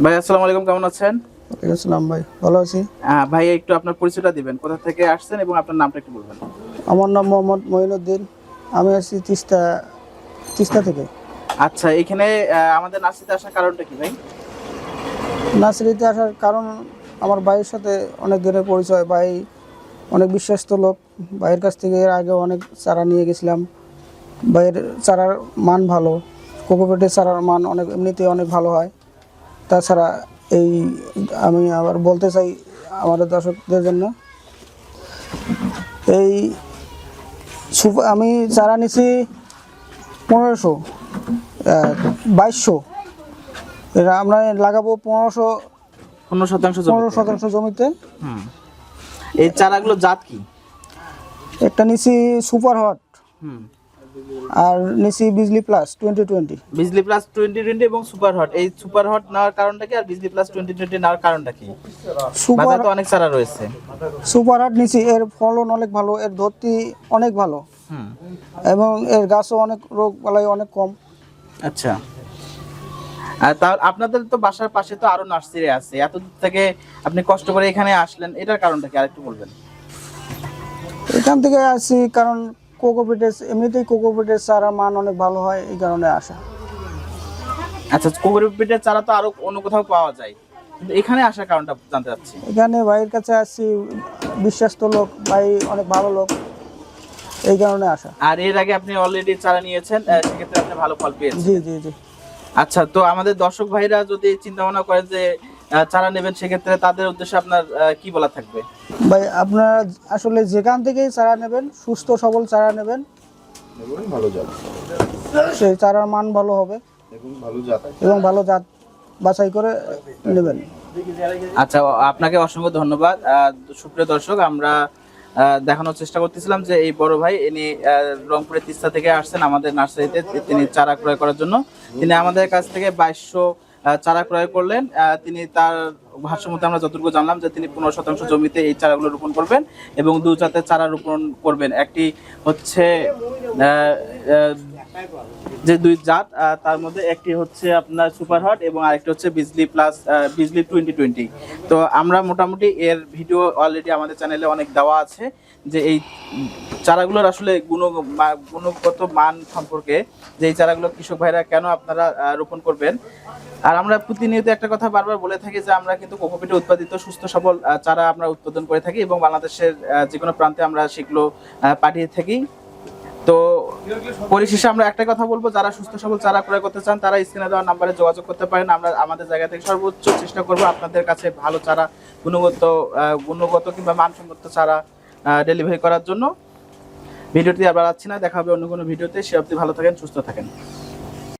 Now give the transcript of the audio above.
ভাই আসসালামু আলাইকুম, কেমন আছেন? ওয়ালাইকুম আসসালাম ভাই, ভালো আছি। ভাই একটু আপনার পরিচয়টা দিবেন, কোথা থেকে আসছেন এবং আপনার নামটা একটু বলবেন। আমার নাম মোহাম্মদ মঈনুদ্দিন। আমি আছি তিস্তা তিস্তা থেকে। আচ্ছা, এখানে আমাদের নার্সারিতে আসার কারণটা কি ভাই? নার্সারিতে আসার কারণ আমার ভাইয়ের সাথে অনেক দিনের পরিচয়। ভাই অনেক বিশ্বস্ত লোক। ভাইয়ের কাছ থেকে এর আগে অনেক চারা নিয়ে গেছিলাম। ভাইয়ের চারার মান ভালো, কোকোপিটের চারার মান অনেক এমনিতেই অনেক ভালো হয়। তাছাড়া এই আমি আবার বলতে চাই আমাদের দর্শকদের জন্য, এই আমি চারা নিছি 1500, 2200। এটা আমরা লাগাবো 15% 15% জমিতে। হুম, এই চারাগুলো জাত কি? একটা নিছি সুপার হট, হুম, আর নিছি বিজলি প্লাস 2020। বিজলি প্লাস 2020 এবং সুপার হট। এই সুপার হট নেওয়ার কারণটা কি আর বিজলি প্লাস 2020 নেওয়ার কারণটা কি? বাজারে তো অনেক চারা রয়েছে। সুপার হট নিছি, এর ফলন অনেক ভালো, এর ধরতি অনেক ভালো, হুম, এবং এর গাছও অনেক রোগ বালাই অনেক কম। আচ্ছা। আর তা আপনাদের তো বাসার পাশে তো আরো নার্সারি আছে, এত দূর থেকে আপনি কষ্ট করে এখানে আসলেন, এটার কারণটা কি আরেকটু বলবেন? এখান থেকে আসি কারণ কোকোপিটের এমনিতেই কোকোপিটের চারা মান অনেক ভালো হয়, এই কারণে আসা। আচ্ছা, কোকোপিটের চারা তো আরো অন্য কোথাও পাওয়া যায়, কিন্তু এখানে আসার কারণটা জানতে চাচ্ছি। এখানে ভাইয়ের কাছে আসছি, বিশ্বস্ত লোক, ভাই অনেক ভালো লোক, এই কারণে আসা। আর এর আগে আপনি অলরেডি চারা নিয়েছেন, সেক্ষেত্রে আপনি ভালো ফল পেয়েছেন। জি জি জি। আচ্ছা, তো আমাদের দর্শক ভাইরা যদি চিন্তা ভাবনা করে যে চারা নেবেন, সেক্ষেত্রে তাদের উদ্দেশ্যে আপনার কি বলা থাকবে? ভাই আপনারা আসলে যেখান থেকেই চারা নেবেন, সুস্থ সবল চারা নেবেন, ভালো জাত সেই চারার মান ভালো হবে এবং ভালো জাত বাছাই করে নেবেন। আচ্ছা, আপনাকে অসংখ্য ধন্যবাদ। সুপ্রিয় দর্শক, আমরা দেখানোর চেষ্টা করতেছিলাম যে এই বড় ভাই ইনি রংপুরের তিস্তা থেকে আসছেন আমাদের নার্সারিতে তিনি চারা ক্রয় করার জন্য। তিনি আমাদের কাছ থেকে 2200 চারা ক্রয় করলেন। তিনি তার ভাষ্য মতে আমরা যতটুকু জানলাম যে তিনি 15% জমিতে এই চারাগুলো রোপণ করবেন এবং দু জাতের চারা রোপণ করবেন। একটি হচ্ছে যে দুই জাত, তার মধ্যে একটি হচ্ছে আপনার সুপার হট এবং আরেকটি হচ্ছে বিজলি প্লাস বিজলি 2020। তো আমরা মোটামুটি এর ভিডিও অলরেডি আমাদের চ্যানেলে অনেক দেওয়া আছে যে এই চারাগুলোর আসলে গুণগত মান সম্পর্কে, যে এই চারাগুলো কৃষক ভাইরা কেন আপনারা রোপণ করবেন। আর আমরা প্রতিনিয়ত একটা কথা বারবার বলে থাকি যে আমরা কিন্তু কোকোপিটে উৎপাদিত সুস্থ সবল চারা আমরা উৎপাদন করে থাকি এবং বাংলাদেশের যে কোনো প্রান্তে আমরা সেগুলো পাঠিয়ে থাকি। তো পরিশেষে আমরা একটা কথা বলবো, যারা সুস্থ সবল চারা ক্রয় করতে চান তারা স্ক্রিনে দেওয়া নাম্বারে যোগাযোগ করতে পারেন। আমরা আমাদের জায়গা থেকে সর্বোচ্চ চেষ্টা করব আপনাদের কাছে ভালো চারা, গুণগত কিংবা মানসম্মত চারা ডেলিভারি করার জন্য। ভিডিওটি আর বাড়াচ্ছি না, দেখা হবে অন্য কোনো ভিডিওতে। সে অবধি ভালো থাকেন, সুস্থ থাকেন।